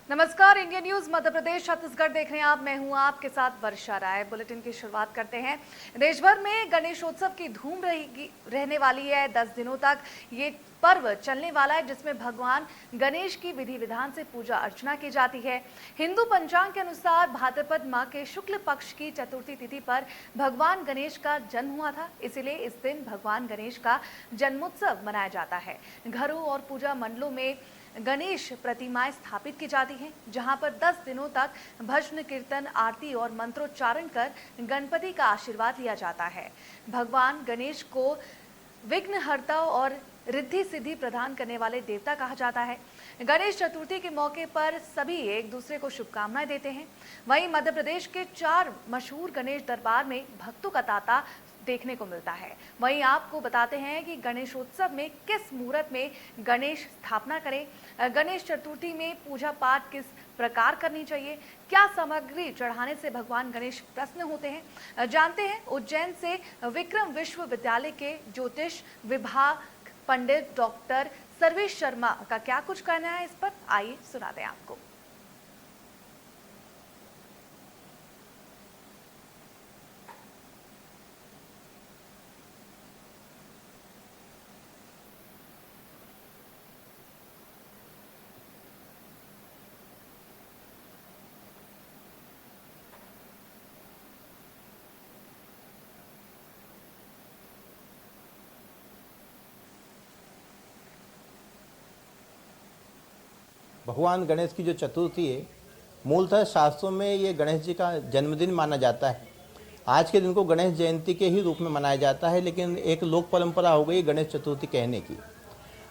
नमस्कार, India news Madhya Pradesh Chhattisgarh देख रहे हैं आप। मैं हूं आपके साथ वर्षा राय। बुलेटिन की शुरुआत करते हैं। देश भर में गणेशोत्सव की धूम रहने वाली है। 10 दिनों तक ये पर्व चलने वाला है, जिसमें भगवान गणेश की विधि विधान से पूजा अर्चना की जाती है। हिंदू पंचांग के अनुसार भाद्रपद माह के शुक्ल पक्ष की चतुर्थी तिथि पर भगवान गणेश का जन्म हुआ था, इसीलिए इस दिन भगवान गणेश का जन्मोत्सव मनाया जाता है। घरों और पूजा मंडलों में गणेश प्रतिमाएं स्थापित की जाती हैं, जहां पर 10 दिनों तक भजन कीर्तन, आरती और मंत्रोच्चारण कर गणपति का आशीर्वाद लिया जाता है। भगवान गणेश को विघ्नहर्ता और रिद्धि सिद्धि प्रदान करने वाले देवता कहा जाता है। गणेश चतुर्थी के मौके पर सभी एक दूसरे को शुभकामनाएं देते हैं। वहीं मध्य प्रदेश के 4 मशहूर गणेश दरबार में भक्तों का तांता देखने को मिलता है। वहीं आपको बताते हैं कि गणेशोत्सव में किस मुहूर्त में गणेश स्थापना करें, गणेश चतुर्थी में पूजा पाठ किस प्रकार करनी चाहिए, क्या सामग्री चढ़ाने से भगवान गणेश प्रसन्न होते हैं, जानते हैं। उज्जैन से विक्रम विश्वविद्यालय के ज्योतिष विभाग पंडित डॉक्टर सर्वेश शर्मा का क्या कुछ कहना है, इस पर आइए सुनाते हैं आपको। भगवान गणेश की जो चतुर्थी है, मूलतः शास्त्रों में ये गणेश जी का जन्मदिन माना जाता है। आज के दिन को गणेश जयंती के ही रूप में मनाया जाता है, लेकिन एक लोक परंपरा हो गई गणेश चतुर्थी कहने की।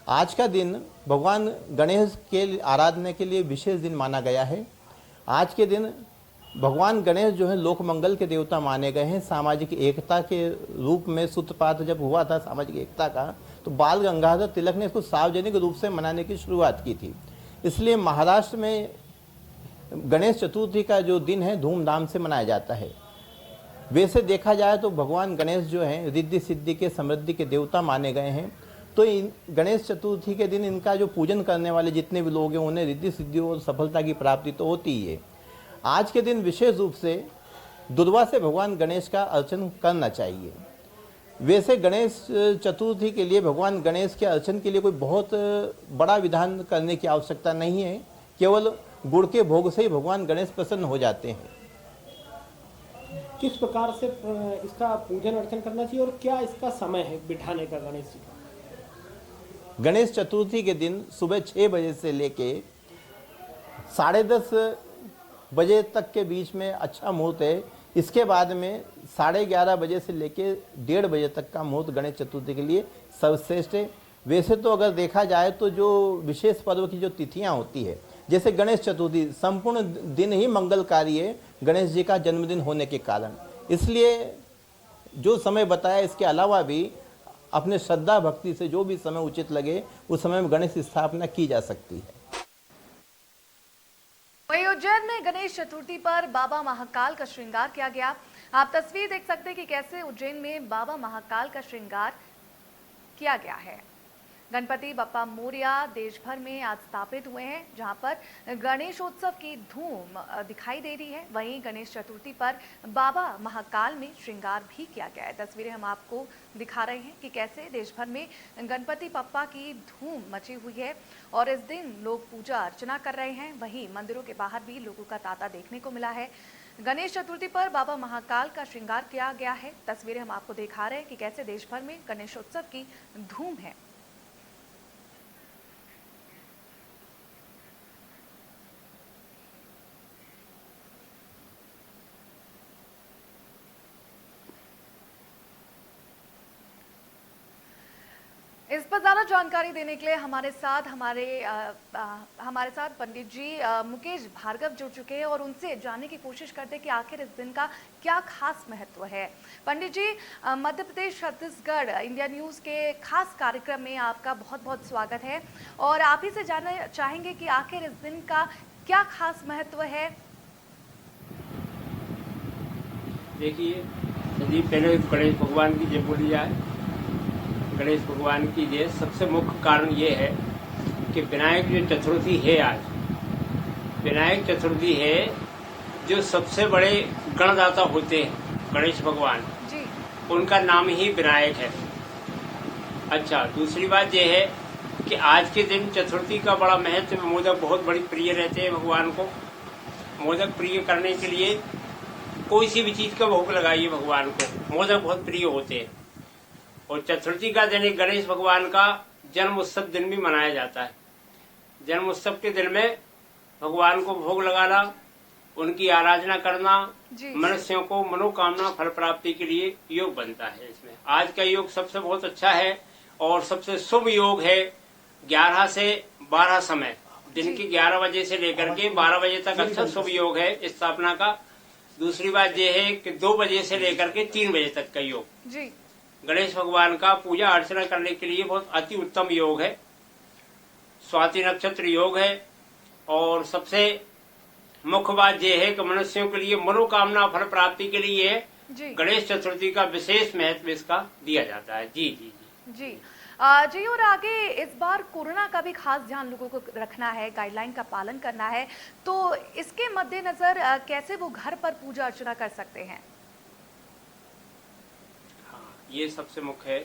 आज का दिन भगवान गणेश के आराधना के लिए विशेष दिन माना गया है। आज के दिन भगवान गणेश जो है लोक मंगल के देवता माने गए हैं। सामाजिक एकता के रूप में सूत्रपात जब हुआ था सामाजिक एकता का, तो बाल गंगाधर तिलक ने इसको सार्वजनिक रूप से मनाने की शुरुआत की थी। इसलिए महाराष्ट्र में गणेश चतुर्थी का जो दिन है धूमधाम से मनाया जाता है। वैसे देखा जाए तो भगवान गणेश जो हैं रिद्धि सिद्धि के समृद्धि के देवता माने गए हैं। तो इन गणेश चतुर्थी के दिन इनका जो पूजन करने वाले जितने भी लोग हैं उन्हें रिद्धि सिद्धि और सफलता की प्राप्ति तो होती ही है। आज के दिन विशेष रूप से दुर्वा से भगवान गणेश का अर्चन करना चाहिए। वैसे गणेश चतुर्थी के लिए भगवान गणेश के अर्चन के लिए कोई बहुत बड़ा विधान करने की आवश्यकता नहीं है। केवल गुड़ के भोग से ही भगवान गणेश प्रसन्न हो जाते हैं। किस प्रकार से इसका पूजन अर्चन करना चाहिए और क्या इसका समय है बिठाने का गणेश जी का? गणेश चतुर्थी के दिन सुबह 6 बजे से लेके 10:30 बजे तक के बीच में अच्छा मुहूर्त है। इसके बाद में 11:30 बजे से लेके 1:30 बजे तक का मुहूर्त गणेश चतुर्थी के लिए सर्वश्रेष्ठ है। वैसे तो अगर देखा जाए तो जो विशेष पर्व की जो तिथियां होती है, जैसे गणेश चतुर्थी संपूर्ण दिन ही मंगलकारी है गणेश जी का जन्मदिन होने के कारण। इसलिए जो समय बताया, इसके अलावा भी अपने श्रद्धा भक्ति से जो भी समय उचित लगे उस समय में गणेश स्थापना की जा सकती है। वहीं उज्जैन में गणेश चतुर्थी पर बाबा महाकाल का श्रृंगार किया गया। आप तस्वीर देख सकते हैं कि कैसे उज्जैन में बाबा महाकाल का श्रृंगार किया गया है। गणपति बप्पा मोरिया देश भर में आज स्थापित हुए हैं, जहां पर गणेशोत्सव की धूम दिखाई दे रही है। वहीं गणेश चतुर्थी पर बाबा महाकाल में श्रृंगार भी किया गया है। तस्वीरें हम आपको दिखा रहे हैं कि कैसे देश भर में गणपति बप्पा की धूम मची हुई है और इस दिन लोग पूजा अर्चना कर रहे हैं। वहीं मंदिरों के बाहर भी लोगों का तांता देखने को मिला है। गणेश चतुर्थी पर बाबा महाकाल का श्रृंगार किया गया है। तस्वीरें हम आपको दिखा रहे हैं कि कैसे देश भर में गणेशोत्सव की धूम है। इस पर ज्यादा जानकारी देने के लिए हमारे साथ पंडित जी मुकेश भार्गव जुड़ चुके हैं और उनसे जानने की कोशिश करते हैं कि आखिर इस दिन का क्या खास महत्व है। पंडित जी, मध्य प्रदेश छत्तीसगढ़ इंडिया न्यूज के खास कार्यक्रम में आपका बहुत बहुत स्वागत है और आप ही से जानना चाहेंगे कि आखिर इस दिन का क्या खास महत्व है। देखिए यदि पहले गणेश भगवान की जय बोली जाए। गणेश भगवान की जय। सबसे मुख्य कारण ये है कि विनायक जो चतुर्थी है आज, विनायक विनायक चतुर्थी है जो सबसे बड़े गणदाता होते हैं गणेश भगवान, जी उनका नाम ही विनायक है। अच्छा, दूसरी बात यह है कि आज के दिन चतुर्थी का बड़ा महत्व, मोदक बहुत बड़ी प्रिय रहते हैं भगवान को। मोदक प्रिय करने के लिए कोई सी भी चीज का भोग लगाइए भगवान को, मोदक बहुत प्रिय होते हैं। और चतुर्थी का दिन गणेश भगवान का जन्म उत्सव दिन भी मनाया जाता है। जन्म उत्सव के दिन में भगवान को भोग लगाना, उनकी आराधना करना मनुष्यों को मनोकामना फल प्राप्ति के लिए योग बनता है। इसमें आज का योग सबसे बहुत अच्छा है और सबसे शुभ योग है। 11 से 12 समय, दिन के 11 बजे से लेकर के 12 बजे तक अच्छा शुभ योग है स्थापना का। दूसरी बात यह है कि 2 बजे से लेकर के 3 बजे तक का योग जी गणेश भगवान का पूजा अर्चना करने के लिए बहुत अति उत्तम योग है। स्वाति नक्षत्र योग है और सबसे मुख्य बात यह है कि मनुष्यों के लिए मनोकामना फल प्राप्ति के लिए गणेश चतुर्थी का विशेष महत्व इसका दिया जाता है। जी जी जी जी जी। और आगे इस बार कोरोना का भी खास ध्यान लोगों को रखना है, गाइडलाइन का पालन करना है, तो इसके मद्देनजर कैसे वो घर पर पूजा अर्चना कर सकते हैं? हाँ, ये सबसे मुख्य है।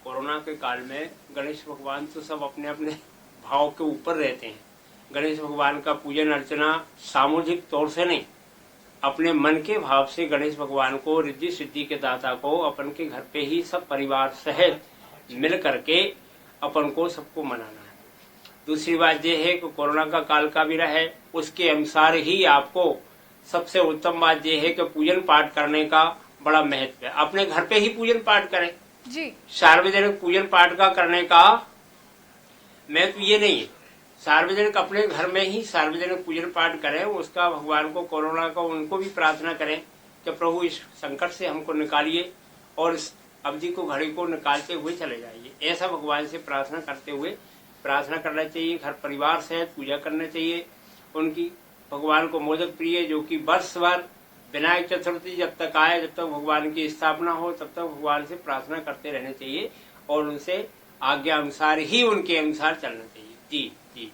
कोरोना के काल में गणेश भगवान तो सब अपने अपने भाव के ऊपर रहते हैं। गणेश भगवान का पूजन अर्चना सामूहिक तौर से नहीं, अपने मन के भाव से गणेश भगवान को, रिद्धि सिद्धि के दाता को अपन के घर पे ही सब परिवार सहित मिल करके अपन को सबको मनाना है। दूसरी बात यह है कि कोरोना का काल का भी है, उसके अनुसार ही आपको सबसे उत्तम बात यह है कि पूजन पाठ करने का बड़ा महत्व है। अपने घर पे ही पूजन पाठ करें जी। सार्वजनिक पूजन पाठ का करने का महत्व ये नहीं है। सार्वजनिक अपने घर में ही सार्वजनिक पूजन पाठ करें, उसका भगवान को, कोरोना का, उनको भी प्रार्थना करें कि प्रभु इस संकट से हमको निकालिए और इस अवधि को, घड़ी को निकालते हुए चले जाइए। ऐसा भगवान से प्रार्थना करते हुए प्रार्थना करना चाहिए। घर परिवार सहित पूजा करना चाहिए उनकी। भगवान को मोदक प्रिय, जो कि वर्ष भर विनायक चतुर्थी जब तक आए, जब तक भगवान की स्थापना हो, तब तक भगवान से प्रार्थना करते रहना चाहिए और उनसे आज्ञा अनुसार ही, उनके अनुसार चलना चाहिए। जी जी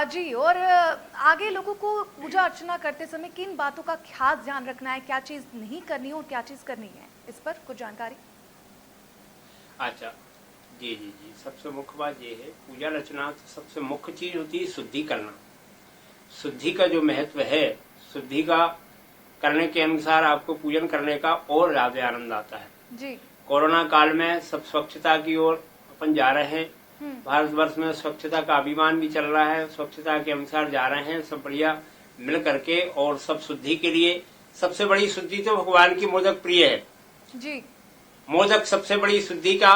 जी। और आगे लोगों को पूजा अर्चना करते समय किन बातों का खास ध्यान रखना है, क्या चीज नहीं करनी है और क्या चीज करनी है, इस पर कुछ जानकारी? अच्छा, जी जी जी। सबसे मुख्य बात यह है, पूजा अर्चना सबसे मुख्य चीज होती है शुद्धि करना। शुद्धि का जो महत्व है, शुद्धि का करने के अनुसार आपको पूजन करने का और ज्यादा आनंद आता है। जी। कोरोना काल में सब स्वच्छता की ओर अपन जा रहे हैं। भारतवर्ष में स्वच्छता का अभियान भी चल रहा है, स्वच्छता के अनुसार जा रहे हैं सब बढ़िया मिल करके। और सब शुद्धि के लिए सबसे बड़ी शुद्धि तो भगवान की मोदक प्रिय है जी। मोदक सबसे बड़ी शुद्धि का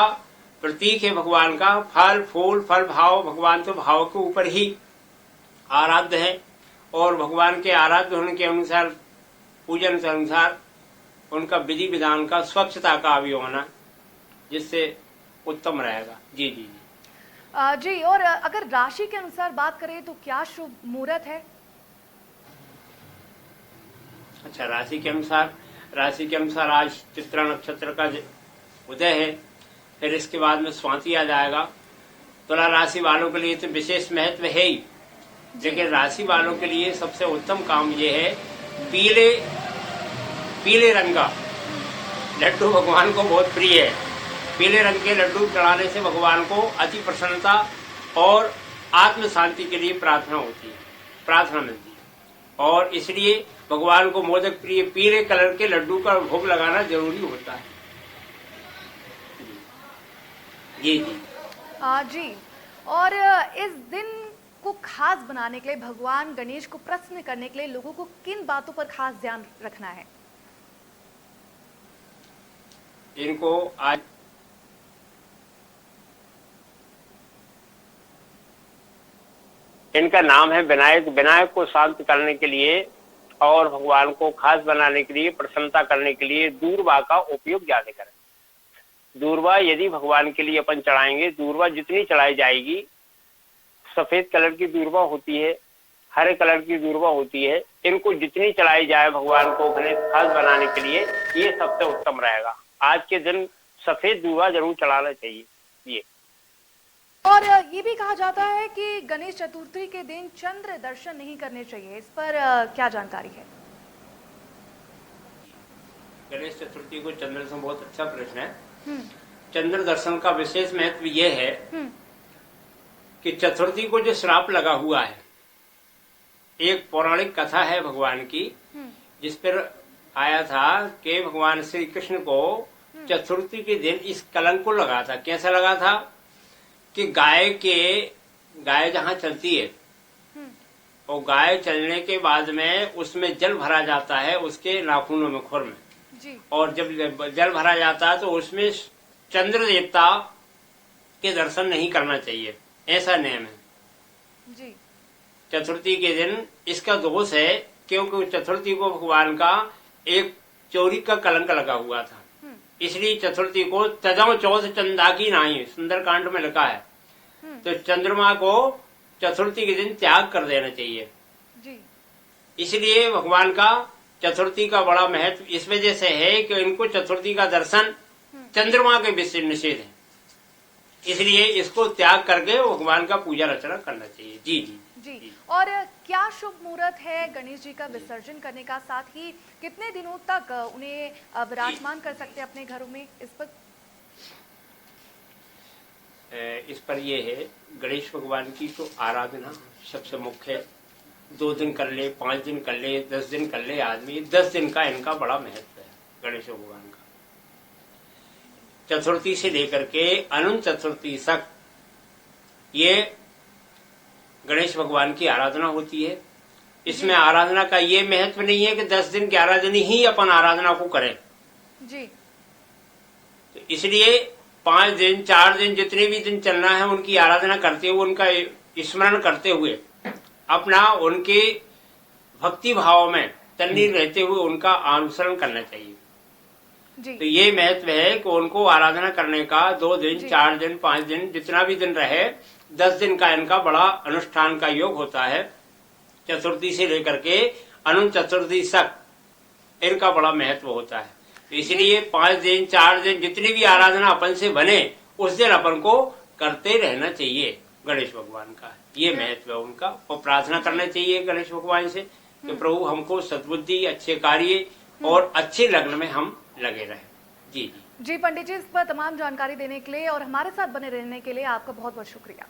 प्रतीक है भगवान का। फल फूल फल भाव, भगवान तो भाव के ऊपर ही आराध्य है और भगवान के आराध्य होने के अनुसार, पूजन के अनुसार उनका विधि विधान का, स्वच्छता का भी होना, जिससे उत्तम रहेगा। जी जी जी जी। और अगर राशि के अनुसार बात करें तो क्या शुभ मुहूर्त है? अच्छा, राशि के अनुसार आज चित्रा नक्षत्र का उदय है, फिर इसके बाद में स्वाति आ जाएगा। तुला राशि वालों के लिए तो विशेष महत्व है ही, लेकिन राशि वालों के लिए सबसे उत्तम काम ये है, पीले रंग का लड्डू भगवान को बहुत प्रिय है। पीले रंग के लड्डू चढ़ाने से भगवान को अति प्रसन्नता और आत्म शांति के लिए प्रार्थना मिलती है और इसलिए भगवान को मोदक प्रिय पीले कलर के लड्डू का भोग लगाना जरूरी होता है। जी जी जी। और इस दिन को खास बनाने के लिए, भगवान गणेश को प्रसन्न करने के लिए लोगों को किन बातों पर खास ध्यान रखना है? इनको आज इनका नाम है विनायक। विनायक को शांत करने के लिए और भगवान को खास बनाने के लिए, प्रसन्नता करने के लिए दूर्वा का उपयोग ज्यादा करें। दूर्वा यदि भगवान के लिए अपन चढ़ाएंगे, दूर्वा जितनी चढ़ाई जाएगी, सफेद कलर की दूर्वा होती है, हरे कलर की दूर्वा होती है, इनको जितनी चढ़ाई जाए भगवान को गणेश खास बनाने के लिए, ये सबसे उत्तम रहेगा। आज के दिन सफेद दूर्वा जरूर चढ़ाना चाहिए। ये और ये भी कहा जाता है कि गणेश चतुर्थी के दिन चंद्र दर्शन नहीं करने चाहिए, इस पर क्या जानकारी है? गणेश चतुर्थी को चंद्र दर्शन बहुत अच्छा प्रश्न है। चंद्र दर्शन का विशेष महत्व ये है कि चतुर्थी को जो श्राप लगा हुआ है, एक पौराणिक कथा है भगवान की, जिस पर आया था कि भगवान श्री कृष्ण को चतुर्थी के दिन इस कलंक को लगा था। कैसा लगा था कि गाय जहाँ चलती है और गाय चलने के बाद में उसमें जल भरा जाता है उसके नाखूनों में, खुर में जी। और जब जल भरा जाता है तो उसमें चंद्र देवता के दर्शन नहीं करना चाहिए, ऐसा नियम है जी। चतुर्थी के दिन इसका दोष है क्योंकि चतुर्थी को भगवान का एक चोरी का कलंक लगा हुआ था, इसलिए चतुर्थी को तजम चौथ चंदा की नाही सुंदरकांड में लिखा है। तो चंद्रमा को चतुर्थी के दिन त्याग कर देना चाहिए जी। इसलिए भगवान का चतुर्थी का बड़ा महत्व इस वजह से है कि इनको चतुर्थी का दर्शन चंद्रमा के विषय निषेध है, इसलिए इसको त्याग करके भगवान का पूजा अर्चना करना चाहिए। जी जी जी। और क्या शुभ मुहूर्त है गणेश जी का विसर्जन करने का, साथ ही कितने दिनों तक उन्हें विराजमान कर सकते हैं अपने घरों में, इस पर ये है गणेश भगवान की तो आराधना सबसे मुख्य है। 2 दिन कर ले, 5 दिन कर ले, 10 दिन कर ले आदमी, 10 दिन का इनका बड़ा महत्व है गणेश भगवान का। चतुर्थी से लेकर के अनंत चतुर्थी तक ये गणेश भगवान की आराधना होती है। इसमें आराधना का ये महत्व नहीं है कि 10 दिन की आराधना ही अपन आराधना को करें जी। तो इसलिए 5 दिन 4 दिन जितने भी दिन चलना है उनकी आराधना करते हुए, उनका स्मरण करते हुए, अपना उनके भक्ति भाव में तल्लीन रहते हुए उनका अनुसरण करना चाहिए जी। तो ये महत्व है कि उनको आराधना करने का 2 दिन 4 दिन 5 दिन जितना भी दिन रहे, 10 दिन का इनका बड़ा अनुष्ठान का योग होता है। चतुर्थी से लेकर के अनंत चतुर्थी तक इनका बड़ा महत्व होता है। तो इसलिए 5 दिन 4 दिन जितनी भी आराधना अपन से बने उस दिन अपन को करते रहना चाहिए गणेश भगवान का, ये महत्व है उनका। और प्रार्थना करना चाहिए गणेश भगवान से कि प्रभु हमको सद्बुद्धि, अच्छे कार्य और अच्छे लग्न में हम लगे रहे। जी जी जी पंडित जी, इस पर तमाम जानकारी देने के लिए और हमारे साथ बने रहने के लिए आपका बहुत बहुत शुक्रिया।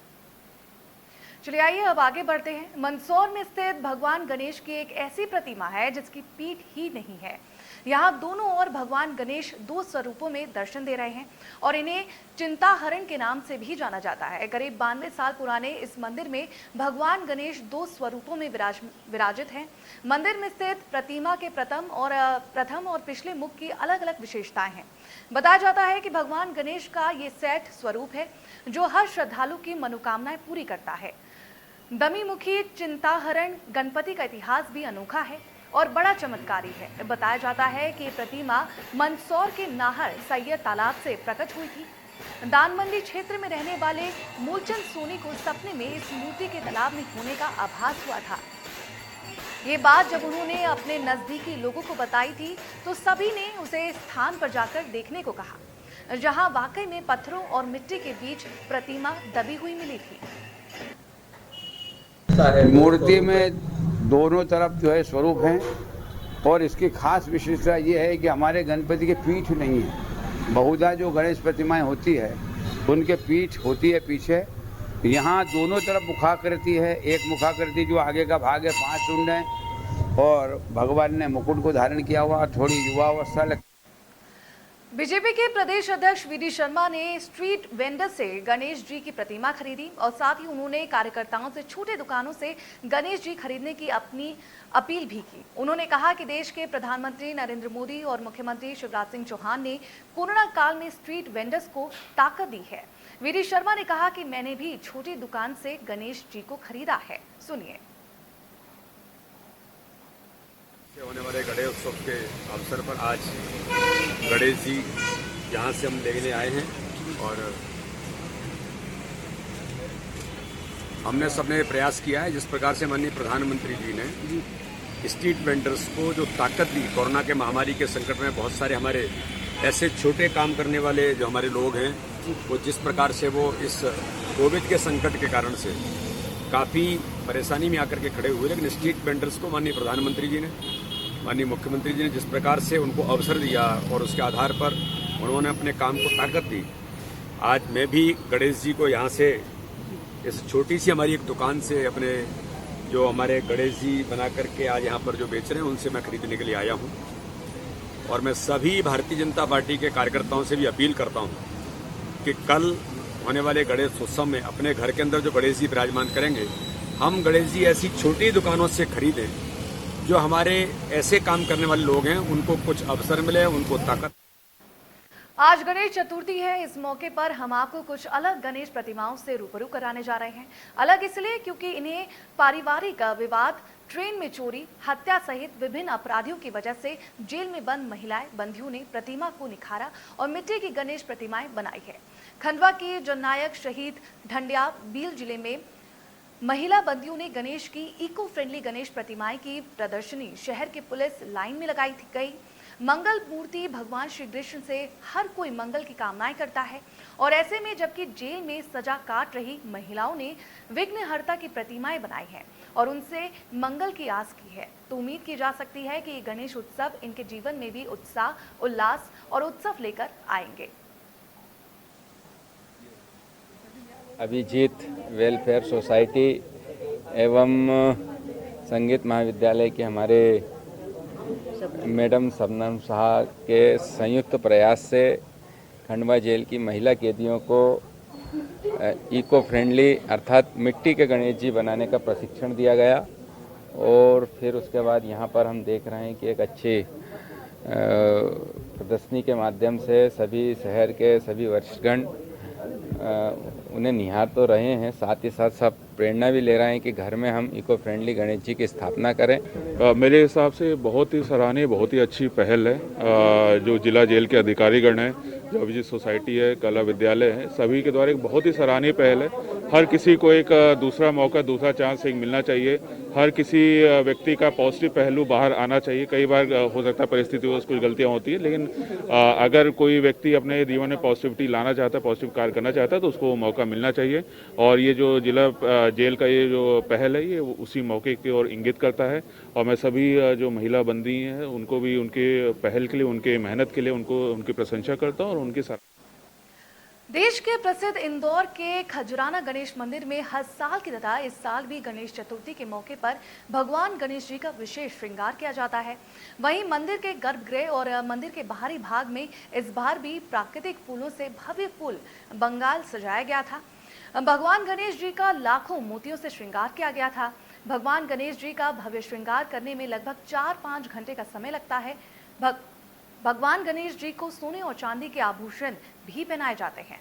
चलिए आइए अब आगे बढ़ते हैं। मंदसौर में स्थित भगवान गणेश की एक ऐसी प्रतिमा है जिसकी पीठ ही नहीं है। यहाँ दोनों ओर भगवान गणेश 2 स्वरूपों में दर्शन दे रहे हैं और इन्हें चिंताहरण के नाम से भी जाना जाता है। करीब 92 साल पुराने इस मंदिर में भगवान गणेश 2 स्वरूपों में विराजित हैं। मंदिर में स्थित प्रतिमा के प्रथम और पिछले मुख की अलग अलग विशेषताएं हैं। बताया जाता है कि भगवान गणेश का ये सेठ स्वरूप है जो हर श्रद्धालु की मनोकामनाएं पूरी करता है। दमी मुखी चिंताहरण गणपति का इतिहास भी अनोखा है और बड़ा चमत्कारी है। बताया जाता है कि प्रतिमा मंदसौर के नाहर सैयद तालाब से प्रकट हुई थी। दानमंडी क्षेत्र में रहने वाले मूलचंद सोनी को सपने में इस मूर्ति के तालाब में होने का आभास हुआ था। ये बात जब उन्होंने अपने नजदीकी लोगों को बताई थी तो सभी ने उसे स्थान पर जाकर देखने को कहा जहां वाकई में पत्थरों और मिट्टी के बीच प्रतिमा दबी हुई मिली थी। मूर्ति में दोनों तरफ जो है स्वरूप हैं और इसकी खास विशेषता ये है कि हमारे गणपति की पीठ नहीं है। बहुधा जो गणेश प्रतिमाएं होती है उनके पीठ होती है पीछे। यहाँ दोनों तरफ मुखाकृति है। एक मुखाकृति जो आगे का भाग है 5 शुंड है और भगवान ने मुकुट को धारण किया हुआ, थोड़ी युवावस्था लगती। बीजेपी के प्रदेश अध्यक्ष वीडी शर्मा ने स्ट्रीट वेंडर से गणेश जी की प्रतिमा खरीदी और साथ ही उन्होंने कार्यकर्ताओं से छोटे दुकानों से गणेश जी खरीदने की अपनी अपील भी की। उन्होंने कहा कि देश के प्रधानमंत्री नरेंद्र मोदी और मुख्यमंत्री शिवराज सिंह चौहान ने कोरोना काल में स्ट्रीट वेंडर्स को ताकत दी है। वीडी शर्मा ने कहा कि मैंने भी छोटी दुकान से गणेश जी को खरीदा है। सुनिए। होने वाले गणेश उत्सव के अवसर पर आज गणेश जी यहाँ से हम लेने आए हैं और हमने सबने प्रयास किया है जिस प्रकार से माननीय प्रधानमंत्री जी ने स्ट्रीट वेंडर्स को जो ताकत दी कोरोना के महामारी के संकट में। बहुत सारे हमारे ऐसे छोटे काम करने वाले जो हमारे लोग हैं वो जिस प्रकार से वो इस कोविड के संकट के कारण से काफ़ी परेशानी में आकर के खड़े हुए, लेकिन स्ट्रीट वेंडर्स को माननीय प्रधानमंत्री जी ने, माननीय मुख्यमंत्री जी ने जिस प्रकार से उनको अवसर दिया और उसके आधार पर उन्होंने अपने काम को ताकत दी। आज मैं भी गणेश जी को यहाँ से इस छोटी सी हमारी एक दुकान से अपने जो हमारे गणेश जी बना करके आज यहाँ पर जो बेच रहे हैं उनसे मैं खरीदने के लिए आया हूँ। और मैं सभी भारतीय जनता पार्टी के कार्यकर्ताओं से भी अपील करता हूँ कि कल होने वाले गणेश उत्सव में अपने घर के अंदर जो गणेश जी विराजमान करेंगे, हम गणेश जी ऐसी छोटी दुकानों से खरीदें जो हमारे ऐसे काम करने वाले लोग हैं, उनको कुछ अवसर मिले, उनको ताकत। आज गणेश चतुर्थी है। इस मौके पर हम आपको कुछ अलग गणेश प्रतिमाओं से रूबरू कराने जा रहे हैं। अलग इसलिए क्योंकि इन्हें पारिवारिक विवाद, ट्रेन में चोरी, हत्या सहित विभिन्न अपराधियों की वजह से जेल में बंद महिलाएं बंदियों ने प्रतिमा को निखारा और मिट्टी की गणेश प्रतिमाएं बनाई है। खंडवा के जननायक शहीद ढंडिया बील जिले में महिला बंदियों ने गणेश की इको फ्रेंडली गणेश प्रतिमाएं की प्रदर्शनी शहर के पुलिस लाइन में लगाई गई। मंगल मूर्ति भगवान श्री कृष्ण से हर कोई मंगल की कामनाएं करता है और ऐसे में जबकि जेल में सजा काट रही महिलाओं ने विघ्नहर्ता की प्रतिमाएं बनाई हैं और उनसे मंगल की आस की है, तो उम्मीद की जा सकती है कि ये गणेश उत्सव इनके जीवन में भी उत्साह, उल्लास और उत्सव लेकर आएंगे। अभिजीत वेलफेयर सोसाइटी एवं संगीत महाविद्यालय के हमारे मैडम शबनम शाह के संयुक्त प्रयास से खंडवा जेल की महिला कैदियों को इको फ्रेंडली अर्थात मिट्टी के गणेश जी बनाने का प्रशिक्षण दिया गया और फिर उसके बाद यहाँ पर हम देख रहे हैं कि एक अच्छी प्रदर्शनी के माध्यम से सभी शहर के सभी वरिष्ठगण उन्हें निहार तो रहे हैं, साथ ही साथ सब प्रेरणा भी ले रहे हैं कि घर में हम इको फ्रेंडली गणेश जी की स्थापना करें। मेरे हिसाब से बहुत ही सराहनीय, बहुत ही अच्छी पहल है जो जिला जेल के अधिकारीगण हैं, जो अभिजीत सोसाइटी है, कला विद्यालय है, सभी के द्वारा एक बहुत ही सराहनीय पहल है। हर किसी को एक दूसरा मौका, दूसरा चांस एक मिलना चाहिए। हर किसी व्यक्ति का पॉजिटिव पहलू बाहर आना चाहिए। कई बार हो सकता है परिस्थिति में कुछ गलतियां होती है, लेकिन अगर कोई व्यक्ति अपने जीवन में पॉजिटिविटी लाना चाहता है, पॉजिटिव कार्य करना चाहता है, तो उसको मौका मिलना चाहिए। और ये जो जिला जेल का ये जो पहल है, ये उसी मौके की ओर इंगित करता है। और मैं सभी जो महिला बंदी हैं उनको भी उनके पहल के लिए, उनके मेहनत के लिए उनकी प्रशंसा करता हूँ और उनकी देश के प्रसिद्ध इंदौर के खजुराना गणेश मंदिर में हर साल की तरह इस साल भी गणेश चतुर्थी के मौके पर भगवान गणेश जी का विशेष श्रृंगार किया जाता है। वहीं मंदिर के गर्भगृह और मंदिर के बाहरी भाग में इस बार भी प्राकृतिक फूलों से भव्य फूल बंगाल सजाया गया था। भगवान गणेश जी का लाखों मोतियों से श्रृंगार किया गया था। भगवान गणेश जी का भव्य श्रृंगार करने में लगभग 4-5 घंटे का समय लगता है। भगवान गणेश जी को सोने और चांदी के आभूषण भी पहनाए जाते हैं।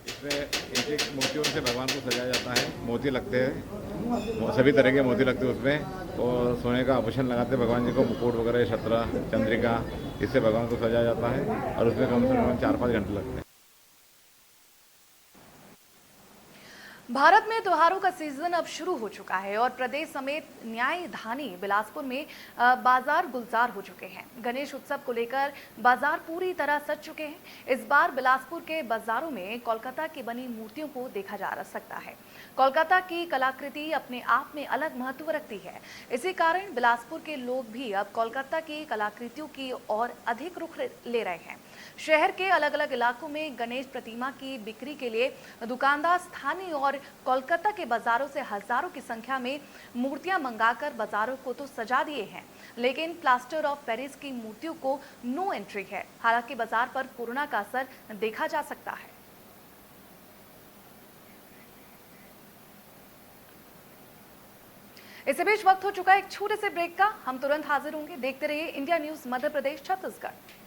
इसमें एक मोतियों से भगवान को सजाया जाता है। मोती लगते हैं, सभी तरह के मोती लगते हैं उसमें, और सोने का आभूषण लगाते हैं भगवान जी को, मुकुट वगैरह, छत्रा, चंद्रिका, इससे भगवान को सजाया जाता है और उसमें कम से कम 4-5 घंटे लगते हैं। भारत में त्योहारों का सीजन अब शुरू हो चुका है और प्रदेश समेत न्यायधानी बिलासपुर में बाजार गुलजार हो चुके हैं। गणेश उत्सव को लेकर बाजार पूरी तरह सज चुके हैं। इस बार बिलासपुर के बाजारों में कोलकाता की बनी मूर्तियों को देखा जा सकता है। कोलकाता की कलाकृति अपने आप में अलग महत्व रखती है। इसी कारण बिलासपुर के लोग भी अब कोलकाता की कलाकृतियों की ओर अधिक रुख ले रहे हैं। शहर के अलग अलग इलाकों में गणेश प्रतिमा की बिक्री के लिए दुकानदार स्थानीय और कोलकाता के बाजारों से हजारों की संख्या में मूर्तियां मंगाकर बाजारों को तो सजा दिए हैं, लेकिन प्लास्टर ऑफ पेरिस की मूर्तियों को नो एंट्री है। हालांकि बाजार पर कोरोना का असर देखा जा सकता है। इसी बीच वक्त हो चुका है एक छोटे से ब्रेक का। हम तुरंत हाजिर होंगे। देखते रहिए इंडिया न्यूज मध्य प्रदेश छत्तीसगढ़।